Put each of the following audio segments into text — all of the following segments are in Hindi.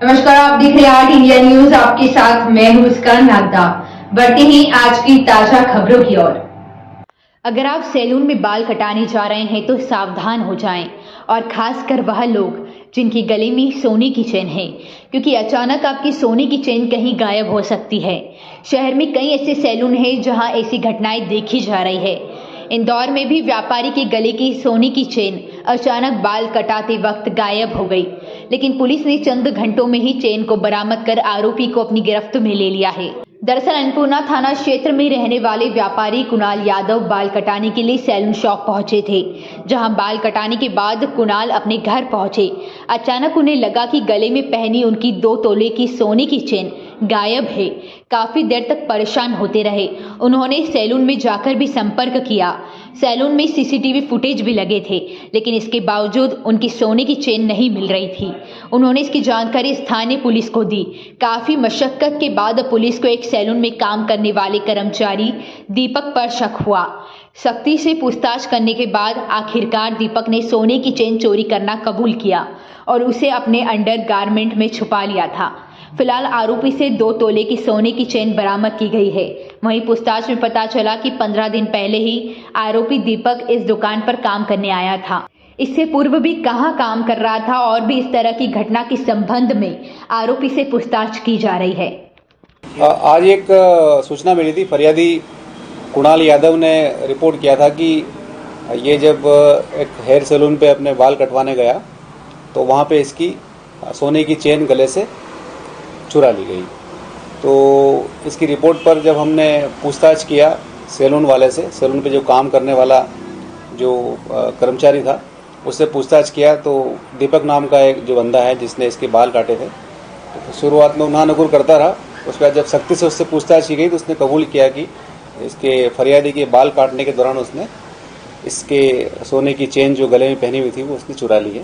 नमस्कार, आप देख रहे हैं आर्ट इंडिया न्यूज। आपके साथ मैं हूं मुस्कान नागदा। बढ़ते हैं आज की ताजा खबरों की ओर। अगर आप सैलून में बाल कटाने जा रहे हैं तो सावधान हो जाएं, और खासकर वह लोग जिनके गले में सोने की चेन है, क्योंकि अचानक आपकी सोने की चेन कहीं गायब हो सकती है। शहर में कई ऐसे सैलून हैं जहां ऐसी घटनाएं देखी जा रही है। इंदौर में भी व्यापारी के गले की सोने की चेन अचानक बाल कटाते वक्त गायब हो गई, लेकिन पुलिस ने चंद घंटों में ही चेन को बरामद कर आरोपी को अपनी गिरफ्त में ले लिया है। दरअसल अन्नपूर्णा थाना क्षेत्र में रहने वाले व्यापारी कुणाल यादव बाल कटाने के लिए सैलून शॉप पहुंचे थे, जहां बाल कटाने के बाद कुणाल अपने घर पहुंचे। अचानक उन्हें लगा कि गले में पहनी उनकी 2 तोले की सोने की चेन गायब है। काफी देर तक परेशान होते रहे। उन्होंने सैलून में जाकर भी संपर्क किया। सैलून में सीसीटीवी फुटेज भी लगे थे, लेकिन इसके बावजूद उनकी सोने की चेन नहीं मिल रही थी। उन्होंने इसकी जानकारी स्थानीय पुलिस को दी। काफी मशक्कत के बाद पुलिस को एक सैलून में काम करने वाले कर्मचारी दीपक पर शक हुआ। सख्ती से पूछताछ करने के बाद आखिरकार दीपक ने सोने की चेन चोरी करना कबूल किया और उसे अपने अंडरगारमेंट में छुपा लिया था। फिलहाल आरोपी से 2 तोले की सोने की चेन बरामद की गई है। वहीं पूछताछ में पता चला कि 15 दिन पहले ही आरोपी दीपक इस दुकान पर काम करने आया था। इससे पूर्व भी कहां काम कर रहा था और भी इस तरह की घटना के संबंध में आरोपी से पूछताछ की जा रही है। आज एक सूचना मिली थी। फरियादी कुणाल यादव ने रिपोर्ट किया था कि ये जब एक हेयर सैलून पे अपने बाल कटवाने गया तो वहाँ पे इसकी सोने की चेन गले से चुरा ली गई। तो इसकी रिपोर्ट पर जब हमने पूछताछ किया सैलून वाले से, सैलून पे जो काम करने वाला जो कर्मचारी था उससे पूछताछ किया, तो दीपक नाम का एक जो बंदा है जिसने इसके बाल काटे थे, तो शुरुआत में उन्हा नकुर करता रहा। उसके बाद जब सख्ती से उससे पूछताछ की गई तो उसने कबूल किया कि इसके फरियादी के बाल काटने के दौरान उसने इसके सोने की चेन जो गले में पहनी हुई थी वो उसने चुरा ली है।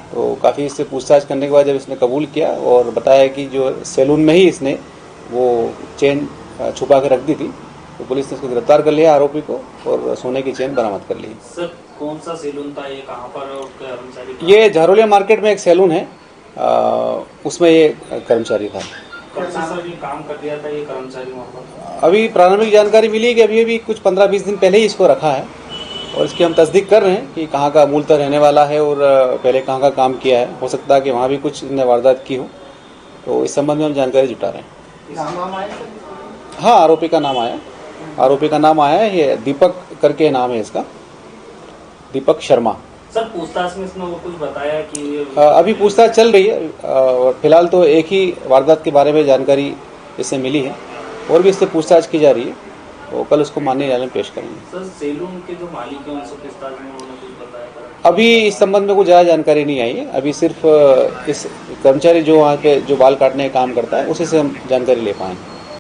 तो काफ़ी इससे पूछताछ करने के बाद जब इसने कबूल किया और बताया कि जो सैलून में ही इसने वो चेन छुपा के रख दी थी, तो पुलिस ने उसको गिरफ्तार कर लिया आरोपी को और सोने की चेन बरामद कर ली। सर, कौन सा सैलून था ये, कहाँ पर और कर्मचारी? ये झारोलिया मार्केट में एक सैलून है, उसमें ये कर्मचारी था। कब से सर ये काम कर दिया था ये कर्मचारी वहाँ पर? अभी प्रारंभिक जानकारी मिली है कि अभी कुछ 15-20 दिन पहले ही इसको रखा है, और इसकी हम तस्दीक कर रहे हैं कि कहाँ का मूलतः रहने वाला है और पहले कहाँ का काम किया है। हो सकता है कि वहाँ भी कुछ इसने वारदात की हो, तो इस संबंध में हम जानकारी जुटा रहे हैं। नाम आया? हाँ, आरोपी का नाम आया। आरोपी का नाम आया है, ये दीपक करके नाम है इसका, दीपक शर्मा। सर, पूछताछ में इसने वो कुछ बताया कि अभी पूछताछ चल रही है, और फिलहाल तो एक ही वारदात के बारे में जानकारी इससे मिली है, और भी इससे पूछताछ की जा रही है, तो कल उसको माननीय न्यायालय में पेश करेंगे। सर, सैलून के जो मालिक हैं उनसे पूछताछ में उन्होंने कुछ बताया? अभी इस संबंध में कुछ ज़्यादा जानकारी नहीं आई है। अभी सिर्फ इस कर्मचारी जो वहाँ पे जो बाल काटने का काम करता है उसी से हम जानकारी ले पाएंगे।